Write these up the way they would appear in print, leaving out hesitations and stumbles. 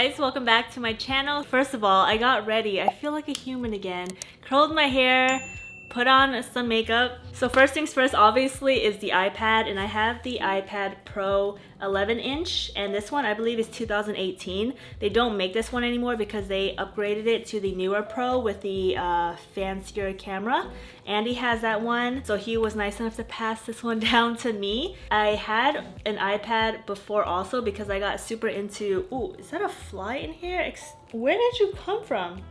guys, welcome back to my channel. First of all, I got ready. I feel like a human again. Curled my hair, put on some makeup. So first things first, obviously, is the iPad, and I have the iPad Pro 11-inch, and this one I believe is 2018. They don't make this one anymore because they upgraded it to the newer Pro with the fancier camera. Andy has that one, so he was nice enough to pass this one down to me. I had an iPad before also because I got super into, ooh, is that a fly in here? Where did you come from?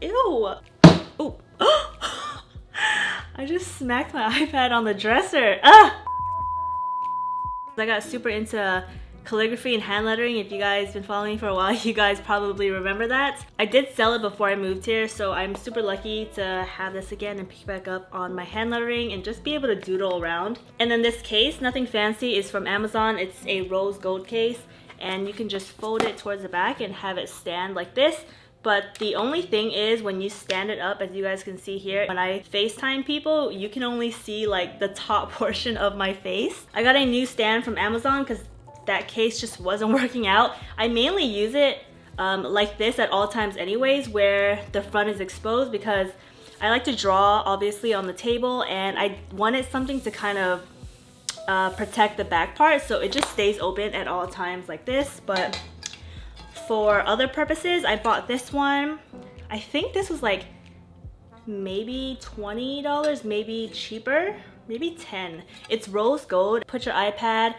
Ew. Ooh. I just smacked my iPad on the dresser. Ah! I got super into calligraphy and hand lettering. If you guys been following me for a while, you guys probably remember that. I did sell it before I moved here, so I'm super lucky to have this again and pick back up on my hand lettering and just be able to doodle around. And then this case, nothing fancy, is from Amazon. It's a rose gold case, and you can just fold it towards the back and have it stand like this. But the only thing is, when you stand it up, as you guys can see here, when I FaceTime people, you can only see like the top portion of my face. I got a new stand from Amazon because that case just wasn't working out. I mainly use it like this at all times anyways, where the front is exposed, because I like to draw obviously on the table, and I wanted something to kind of protect the back part, so it just stays open at all times like this. But for other purposes, I bought this one. I think this was like maybe $20, maybe cheaper, maybe 10. It's rose gold. Put your iPad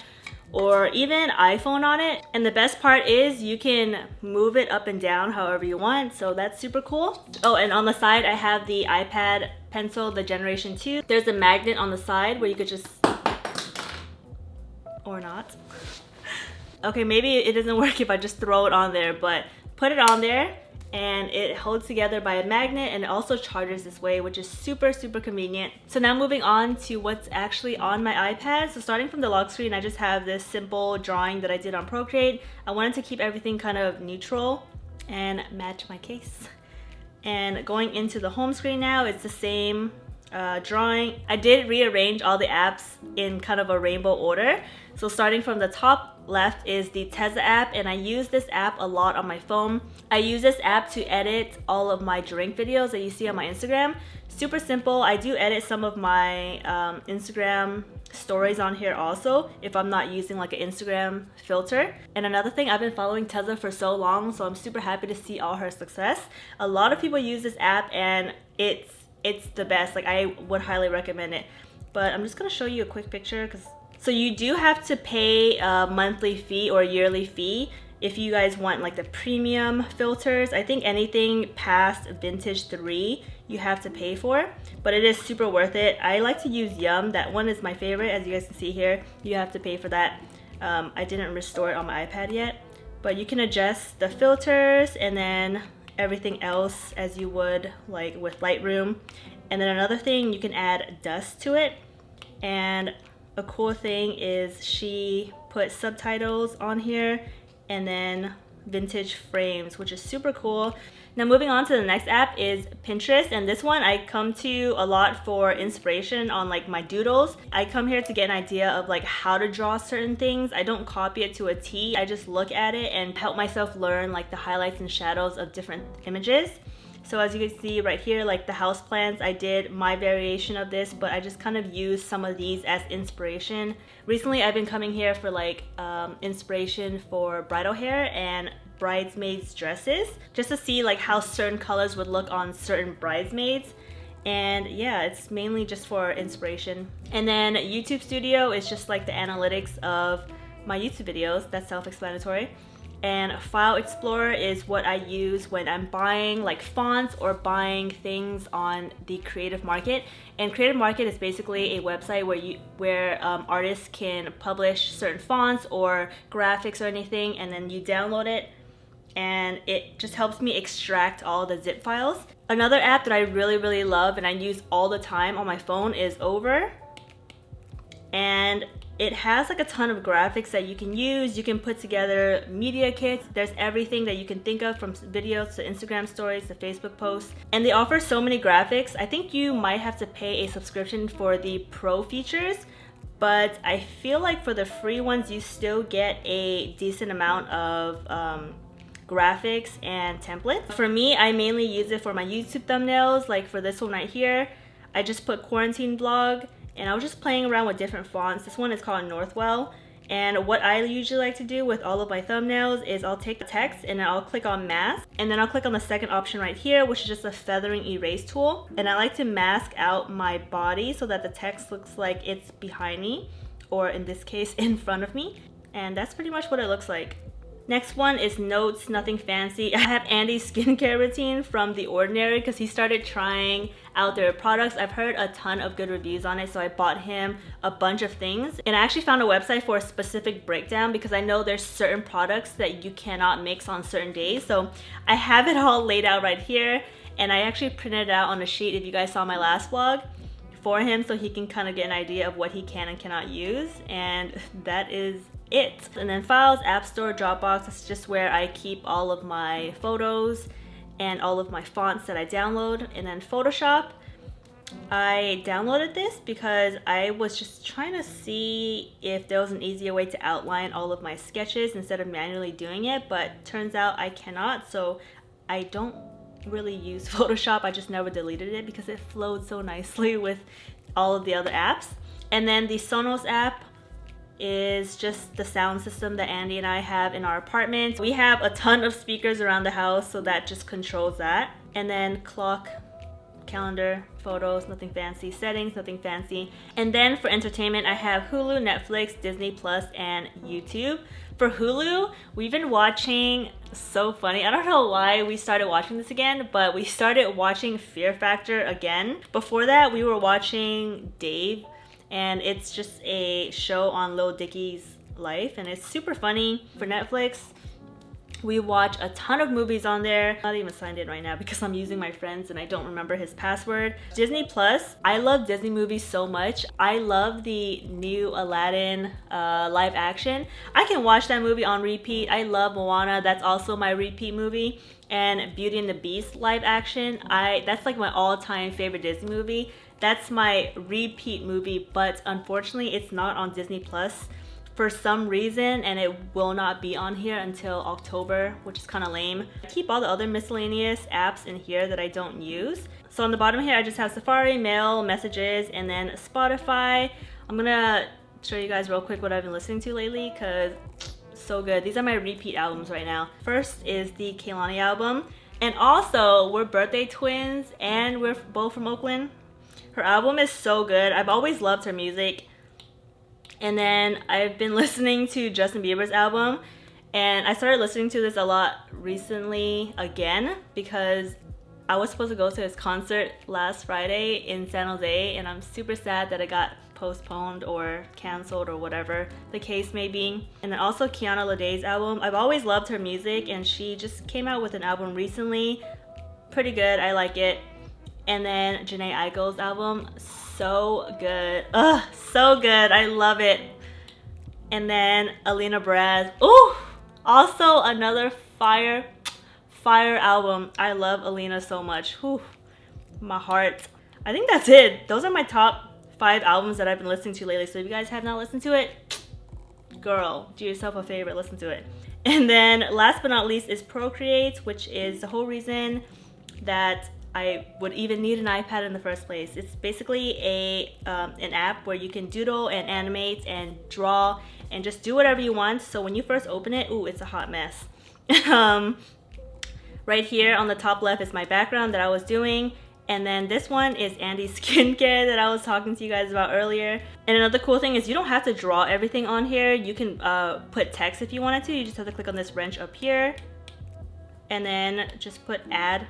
or even iPhone on it, and the best part is you can move it up and down however you want, so that's super cool. Oh, and on the side I have the iPad pencil, the Generation 2. There's a magnet on the side where you could just, or not. Okay, maybe it doesn't work if I just throw it on there, but put it on there and it holds together by a magnet, and it also charges this way, which is super convenient. So now moving on to what's actually on my iPad. So starting from the lock screen, I just have this simple drawing that I did on Procreate. I wanted to keep everything kind of neutral and match my case. And going into the home screen now, it's the same drawing. I did rearrange all the apps in kind of a rainbow order. So starting from the top left is the Teza app, and I use this app a lot on my phone. I use this app to edit all of my drink videos that you see on my Instagram. Super simple. I do edit some of my Instagram stories on here also if I'm not using like an Instagram filter. And another thing, I've been following Teza for so long, so I'm super happy to see all her success. A lot of people use this app and it's the best. Like, I would highly recommend it. But I'm just gonna show you a quick picture because so you do have to pay a monthly fee or a yearly fee if you guys want like the premium filters. I think anything past vintage 3 you have to pay for, but it is super worth it. I like to use Yum. That one is my favorite. As you guys can see here, you have to pay for that. I didn't restore it on my iPad yet, but you can adjust the filters and then everything else as you would like with Lightroom. And then another thing, you can add dust to it. And a cool thing is she put subtitles on here and then vintage frames, which is super cool. Now moving on to the next app is Pinterest, and this one I come to a lot for inspiration on like my doodles. I come here to get an idea of like how to draw certain things. I don't copy it to a T. I just look at it and help myself learn like the highlights and shadows of different images. So as you can see right here, like the house plants, I did my variation of this, but I just kind of used some of these as inspiration. Recently, I've been coming here for like inspiration for bridal hair and bridesmaids dresses, just to see like how certain colors would look on certain bridesmaids. And yeah, it's mainly just for inspiration. And then YouTube Studio is just like the analytics of my YouTube videos. That's self-explanatory. And File Explorer is what I use when I'm buying like fonts or buying things on the Creative Market. And Creative Market is basically a website where artists can publish certain fonts or graphics or anything, and then you download it, and it just helps me extract all the zip files. Another app that I really love and I use all the time on my phone is Over. And it has like a ton of graphics that you can use. You can put together media kits. There's everything that you can think of, from videos to Instagram stories to Facebook posts. And they offer so many graphics. I think you might have to pay a subscription for the pro features, but I feel like for the free ones, you still get a decent amount of graphics and templates. For me, I mainly use it for my YouTube thumbnails. Like for this one right here, I just put quarantine vlog, and I was just playing around with different fonts. This one is called Northwell. And what I usually like to do with all of my thumbnails is I'll take the text and then I'll click on mask, and then I'll click on the second option right here, which is just a feathering erase tool. And I like to mask out my body so that the text looks like it's behind me, or in this case, in front of me. And that's pretty much what it looks like. Next one is notes, nothing fancy. I have Andy's skincare routine from The Ordinary because he started trying out their products. I've heard a ton of good reviews on it, so I bought him a bunch of things. And I actually found a website for a specific breakdown because I know there's certain products that you cannot mix on certain days. So I have it all laid out right here, and I actually printed it out on a sheet, if you guys saw my last vlog, for him so he can kind of get an idea of what he can and cannot use. And that is it. And then files, App Store, Dropbox, it's just where I keep all of my photos and all of my fonts that I download. And then Photoshop, I downloaded this because I was just trying to see if there was an easier way to outline all of my sketches instead of manually doing it, but turns out I cannot. So I don't really use Photoshop. I just never deleted it because it flowed so nicely with all of the other apps. And then the Sonos app is just the sound system that Andy and I have in our apartment. We have a ton of speakers around the house, so that just controls that. And then clock, calendar, photos, nothing fancy. Settings, nothing fancy. And then for entertainment, I have Hulu, Netflix, Disney Plus, and YouTube. For Hulu, we've been watching, so funny, I don't know why we started watching this again, but we started watching Fear Factor again. Before that, we were watching Dave, and it's just a show on Lil Dicky's life, and it's super funny. For Netflix, we watch a ton of movies on there. I'm not even signed in right now because I'm using my friend's and I don't remember his password. Disney Plus, I love Disney movies so much. I love the new Aladdin live action. I can watch that movie on repeat. I love Moana, that's also my repeat movie. And Beauty and the Beast live action, that's like my all-time favorite Disney movie. That's my repeat movie, but unfortunately it's not on Disney Plus for some reason, and it will not be on here until October, which is kind of lame. I keep all the other miscellaneous apps in here that I don't use. So on the bottom here, I just have Safari, Mail, Messages, and then Spotify. I'm gonna show you guys real quick what I've been listening to lately because so good. These are my repeat albums right now. First is the Kehlani album, and also we're birthday twins and we're both from Oakland. Her album is so good. I've always loved her music. And then I've been listening to Justin Bieber's album, and I started listening to this a lot recently again because I was supposed to go to his concert last Friday in San Jose, and I'm super sad that it got postponed or canceled or whatever the case may be. And then also Kiana Ledé's album. I've always loved her music, and she just came out with an album recently. Pretty good, I like it. And then Jhené Aiko's album, so good. Ugh, so good, I love it. And then Alina Baraz, ooh, also another fire album. I love Alina so much, whew, my heart. I think that's it. Those are my top 5 albums that I've been listening to lately. So if you guys have not listened to it, girl, do yourself a favor, listen to it. And then last but not least is Procreate, which is the whole reason that I would even need an iPad in the first place. It's basically an app where you can doodle and animate and draw and just do whatever you want. So when you first open it, ooh, it's a hot mess. Right here on the top left is my background that I was doing. And then this one is Andy's skincare that I was talking to you guys about earlier. And another cool thing is you don't have to draw everything on here. You can put text if you wanted to. You just have to click on this wrench up here and then just put add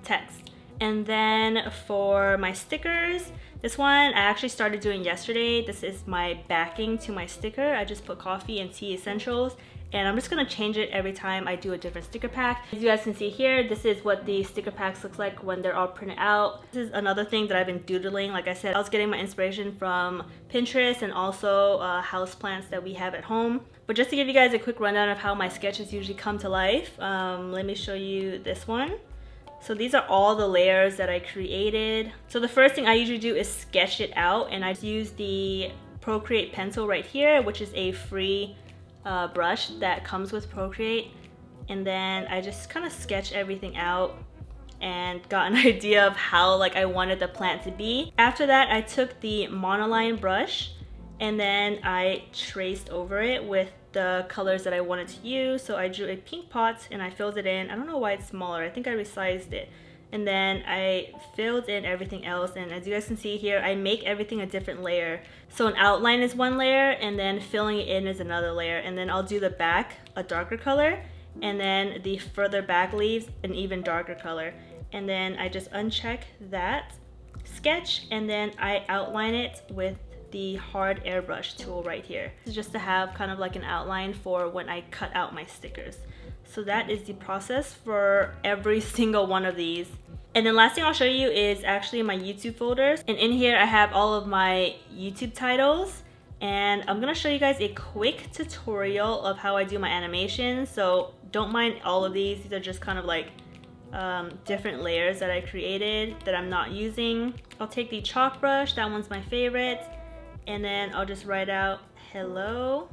text. And then for my stickers, this one I actually started doing yesterday. This is my backing to my sticker. I just put coffee and tea essentials, and I'm just gonna change it every time I do a different sticker pack. As you guys can see here, this is what the sticker packs looks like when they're all printed out. This is another thing that I've been doodling. Like I said, I was getting my inspiration from Pinterest and also houseplants that we have at home. But just to give you guys a quick rundown of how my sketches usually come to life, let me show you this one. So these are all the layers that I created. So the first thing I usually do is sketch it out, and I use the Procreate pencil right here, which is a free brush that comes with Procreate. and then I just kind of sketched everything out and got an idea of how like I wanted the plant to be. After that, I took the monoline brush and then I traced over it with the colors that I wanted to use. So I drew a pink pot and I filled it in. I don't know why it's smaller. I think I resized it. And then I filled in everything else, and as you guys can see here, I make everything a different layer. So an outline is one layer, and then filling it in is another layer. And then I'll do the back a darker color, and then the further back leaves an even darker color. And then I just uncheck that sketch, and then I outline it with the hard airbrush tool right here. This is just to have kind of like an outline for when I cut out my stickers. So that is the process for every single one of these. And then last thing I'll show you is actually my YouTube folders. And in here I have all of my YouTube titles. And I'm gonna show you guys a quick tutorial of how I do my animations. So don't mind all of these. These are just kind of like different layers that I created that I'm not using. I'll take the chalk brush, that one's my favorite. And then I'll just write out hello.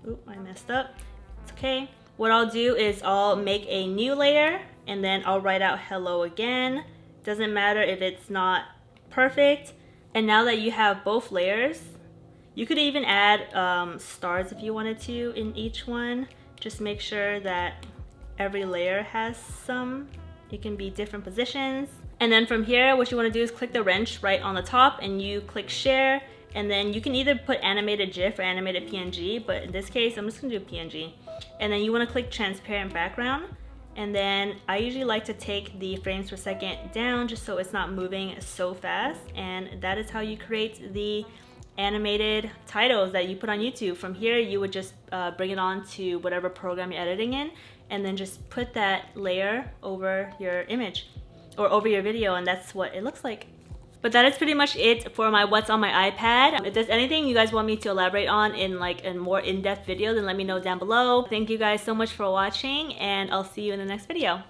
Oop, I messed up. It's okay. What I'll do is I'll make a new layer and then I'll write out hello again. Doesn't matter if it's not perfect. And now that you have both layers, you could even add stars if you wanted to in each one. Just make sure that every layer has some. It can be different positions. And then from here, what you want to do is click the wrench right on the top and you click share. And then you can either put animated GIF or animated PNG, but in this case, I'm just gonna do PNG. And then you wanna click transparent background. And then I usually like to take the frames per second down just so it's not moving so fast. And that is how you create the animated titles that you put on YouTube. From here, you would just bring it on to whatever program you're editing in, and then just put that layer over your image or over your video, and that's what it looks like. But that is pretty much it for my what's on my iPad. If there's anything you guys want me to elaborate on in like a more in-depth video, then let me know down below. Thank you guys so much for watching, and I'll see you in the next video.